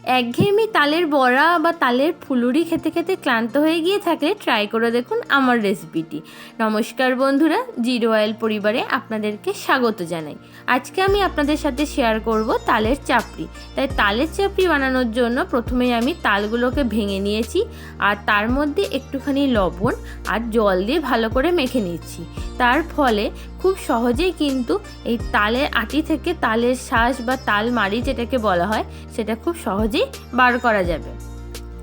একঘেয়েমি তালের বড়া বা তালের ফুলুরি খেতে খেতে ক্লান্ত হয়ে গিয়ে থাকলে ট্রাই করে দেখুন আমার রেসিপিটি। নমস্কার বন্ধুরা, জিরো অয়েল পরিবারে আপনাদেরকে স্বাগত জানাই। আজকে আমি আপনাদের সাথে শেয়ার করব তালের চাপড়ি। তাই তালের চাপড়ি বানানোর জন্য প্রথমেই আমি তালগুলোকে ভেঙে নিয়েছি আর তার মধ্যে একটুখানি লবণ আর জল দিয়ে ভালো করে মেখে নিচ্ছি। তার ফলে খুব সহজেই কিন্তু এই তালের আটি থেকে তালের শাঁস বা তাল মাড়ি যেটাকে বলা হয় সেটা খুব সহজেই বার করা যাবে।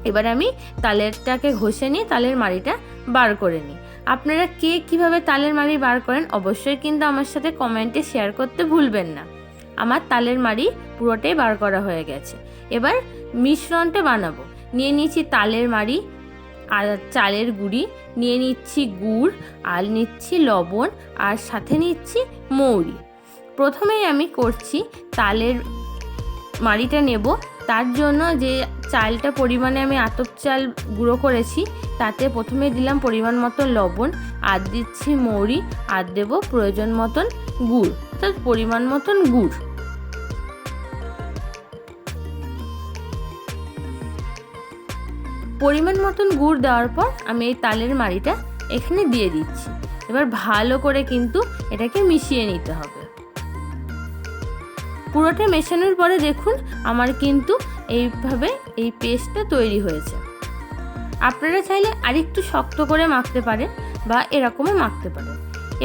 এবার আমি তালেরটাকে ঘষে নিয়ে তালের মাড়িটা বার করে নিই। আপনারা কে কীভাবে তালের মাড়ি বার করেন অবশ্যই কিন্তু আমার সাথে কমেন্টে শেয়ার করতে ভুলবেন না। আমার তালের মাড়ি পুরোটাই বার করা হয়ে গেছে। এবার মিশ্রণটা বানাবো। নিয়ে নিচ্ছি তালের মাড়ি আর চালের গুঁড়ি, নিয়ে নিচ্ছি গুড় আর নিচ্ছি লবণ আর সাথে নিচ্ছি মৌরি। প্রথমেই আমি করছি তালের মাড়িটা নেব। তার জন্য যে চালটা পরিমাণে আমি আতপ চাল গুঁড়ো করেছি তাতে প্রথমে দিলাম পরিমাণ মতো লবণ, আর দিচ্ছি মৌরি, আর দেবো প্রয়োজন মতন গুড়, অর্থাৎ পরিমাণ মতন গুড়। পরিমাণ মতন গুড় দেওয়ার পর আমি এই তালের মাড়িটা এখানে দিয়ে দিচ্ছি। এবার ভালো করে কিন্তু এটাকে মিশিয়ে নিতে হবে। পুরোটা মেশানোর পরে দেখুন আমার কিন্তু এইভাবে এই পেস্টটা তৈরি হয়েছে। আপনারা চাইলে আরেকটু শক্ত করে মাখতে পারেন বা এরকমও মাখতে পারেন।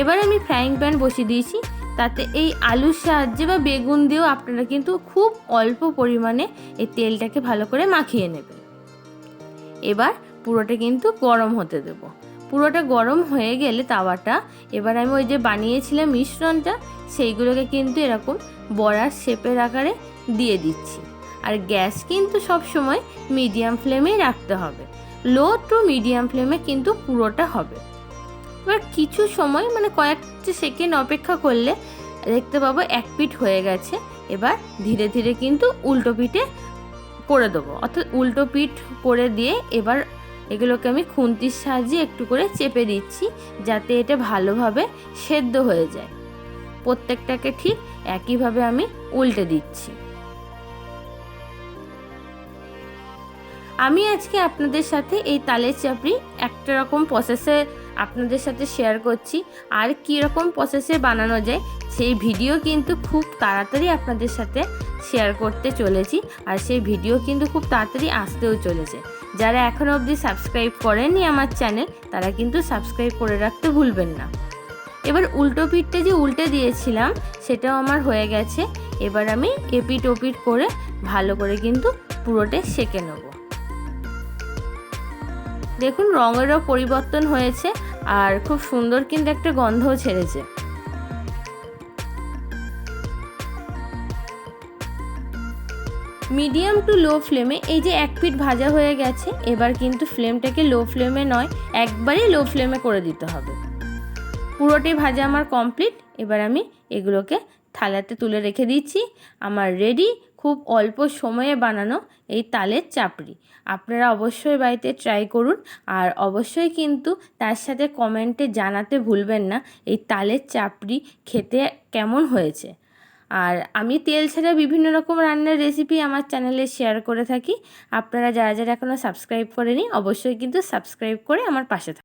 এবার আমি ফ্রাইং প্যান বসিয়ে দিয়েছি, তাতে এই আলুর সাহায্যে বা বেগুন দিয়েও আপনারা কিন্তু খুব অল্প পরিমাণে এই তেলটাকে ভালো করে মাখিয়ে নেবেন। এবার পুরোটা কিন্তু গরম হতে দেব। পুরোটা গরম হয়ে গেলে তাওয়াটা, এবার আমি ওই যে বানিয়েছিলাম মিশ্রণটা সেইগুলোকে কিন্তু এরকম বড়ার শেপের আকারে দিয়ে দিচ্ছি। আর গ্যাস কিন্তু সব সময় মিডিয়াম ফ্লেমেই রাখতে হবে। লো টু মিডিয়াম ফ্লেমে কিন্তু পুরোটা হবে। এবার কিছু সময় মানে কয়েকটা সেকেন্ড অপেক্ষা করলে দেখতে পাবো এক পিঠ হয়ে গেছে। এবার ধীরে ধীরে কিন্তু উল্টো পিঠে করে দেবো, অর্থাৎ উল্টো পিঠ করে দিয়ে এবার এগুলোকে আমি খুন্তির সাহায্যে একটু করে চেপে দিচ্ছি যাতে এটা ভালোভাবে সেদ্ধ হয়ে যায়। প্রত্যেকটাকে ঠিক একইভাবে আমি উল্টে দিচ্ছি। আমি আজকে আপনাদের সাথে এই তালের চাপড়ি একটা রকম প্রসেসে আপনাদের সাথে শেয়ার করছি। আর কীরকম প্রসেসে বানানো যায় সেই ভিডিও কিন্তু খুব তাড়াতাড়ি আপনাদের সাথে শেয়ার করতে চলেছি। আর সেই ভিডিও কিন্তু খুব তাড়াতাড়ি আসতেও চলেছে। যারা এখনও অবধি সাবস্ক্রাইব করেননি আমার চ্যানেল তারা কিন্তু সাবস্ক্রাইব করে রাখতে ভুলবেন না। এবার উল্টো পিঠটা যে উল্টে দিয়েছিলাম সেটাও আমার হয়ে গেছে। এবার আমি এপিট ওপিট করে ভালো করে কিন্তু পুরোটা সেঁকে নেব। দেখুন রঙেরও পরিবর্তন হয়েছে আর খুব সুন্দর কিন্তু একটা গন্ধও ছেড়েছে। মিডিয়াম টু লো ফ্লেমে এই যে এক পিঠ ভাজা হয়ে গেছে, এবার কিন্তু ফ্লেমটাকে লো ফ্লেমে নয় একবারেই লো ফ্লেমে করে দিতে হবে। পুরোটাই ভাজা আমার কমপ্লিট। এবার আমি এগুলোকে থালাতে তুলে রেখে দিচ্ছি। আমার রেডি খুব অল্প সময়ে বানানো এই তালের চাপড়ি। আপনারা অবশ্যই বাড়িতে ট্রাই করুন আর অবশ্যই কিন্তু তার সাথে কমেন্টে জানাতে ভুলবেন না এই তালের চাপড়ি খেতে কেমন হয়েছে। আর আমি তেল ছাড়া বিভিন্ন রকম রান্নার রেসিপি আমার চ্যানেলে শেয়ার করে থাকি। আপনারা যারা যারা এখনও সাবস্ক্রাইব করেনি অবশ্যই কিন্তু সাবস্ক্রাইব করে আমার পাশে থাকুন।